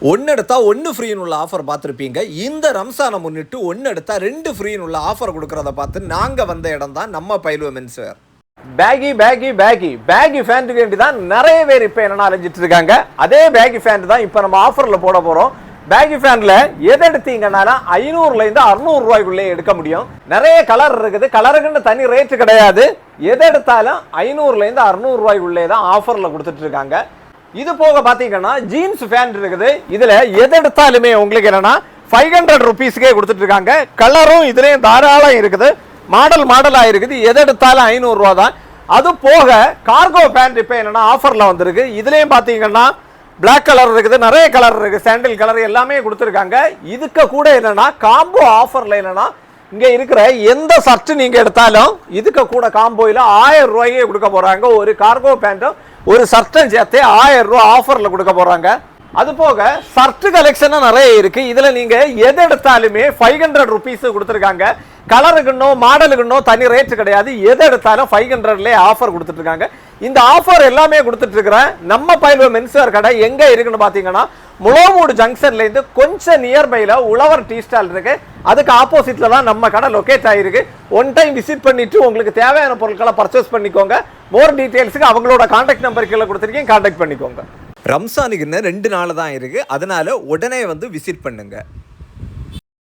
ஒன்று எடுத்தால் ஒன்று ஃப்ரீன்னு உள்ள ஆஃபர் பார்த்துருப்பீங்க. இந்த ரம்ஸானை முன்னிட்டு ஒன்று எடுத்தால் 2 ஃப்ரீன்னு உள்ள ஆஃபர் கொடுக்குறத பார்த்து நாங்கள் வந்த இடம் தான் நம்ம பைல்வ மென்ஸ் வேர். பேகி ஃபேண்ட்டுக்கு வேண்டி தான் நிறைய பேர் இப்போ என்னென்ன அலைஞ்சிட்டு இருக்காங்க. அதே பேகி ஃபேண்ட் தான் இப்போ நம்ம ஆஃபரில் போட போகிறோம். பேகி ஃபேண்ட்ல எது எடுத்தீங்கன்னாலும் 500லேருந்து 600 ரூபாய்க்குள்ளே எடுக்க முடியும். நிறைய கலர் இருக்குது, கலருக்குன்னு தனி ரேட்டு கிடையாது. எது எடுத்தாலும் 500லேருந்து 600 ரூபாய்க்குள்ளே தான் ஆஃபரில் கொடுத்துட்டு இருக்காங்க. இது போக பாத்தீங்கன்னா ஜீன்ஸ் பேண்ட் இருக்குது. இதுல எது எடுத்தாலுமே உங்களுக்கு என்னன்னா 500 ருபீஸ்க்கே கொடுத்துட்டு இருக்காங்க. கலரும் இதுலயும் தாராளம் இருக்குது, மாடலா இருக்குது. எது எடுத்தாலும் 500 ரூபா தான். அது போக கார்கோ பேண்ட் இப்ப என்னன்னா ஆஃபர்ல வந்திருக்கு. இதுலயும் பாத்தீங்கன்னா பிளாக் கலர் இருக்குது, நிறைய கலர் இருக்கு, சாண்டில் கலர் எல்லாமே கொடுத்துருக்காங்க. இதுக்கு கூட என்னன்னா காம்போ ஆஃபர்ல என்னன்னா இங்க இருக்கிற எந்த சர்ட் நீங்க எடுத்தாலும் இதுக்கு கூட காம்போயில 1000 ரூபாய்க்கே கொடுக்க போறாங்க. ஒரு கார்கோ பேண்ட்டும் ஒரு சர்ட்டும் சேர்த்து 1000 ரூபா ஆஃபர்ல கொடுக்க போறாங்க. அது போக சர்ட் கலெக்ஷன் நிறைய இருக்கு. இதுல நீங்க எது எடுத்தாலுமே 500 ருபீஸ் கொடுத்துருக்காங்க. கலருக்குன்னோ மாடலுக்குன்னோ தனி ரேட் கிடையாது. எது எடுத்தாலும் 500லே ஆஃபர் கொடுத்துட்டு இருக்காங்க. இந்த ஆஃபர் எல்லாமே கொடுத்துட்டு இருக்கிறேன். நம்ம பைல்வ மென்ஸ்வேர் கடை எங்க இருக்குன்னு பாத்தீங்கன்னா முளோமூடு ஜங்ஷன்ல இருந்து கொஞ்சம் நியர்பைல உழவர் டீ ஸ்டால் இருக்கு. அதுக்கு ஆப்போசிட்ல தான் நம்ம கடை லொகேட் ஆயிருக்கு. ஒன் டைம் விசிட் பண்ணிட்டு உங்களுக்கு தேவையான பொருட்களை பர்ச்சேஸ் பண்ணிக்கோங்க. மோர் டீடைல்ஸ்க்கு அவங்களோட கான்டாக்ட் நம்பர் கீழே கொடுத்துருக்கேன், கான்டாக்ட் பண்ணிக்கோங்க. ரம்ஸானுக்கு இன்னும் 2 நாள் தான் இருக்கு, அதனால உடனே வந்து விசிட் பண்ணுங்க.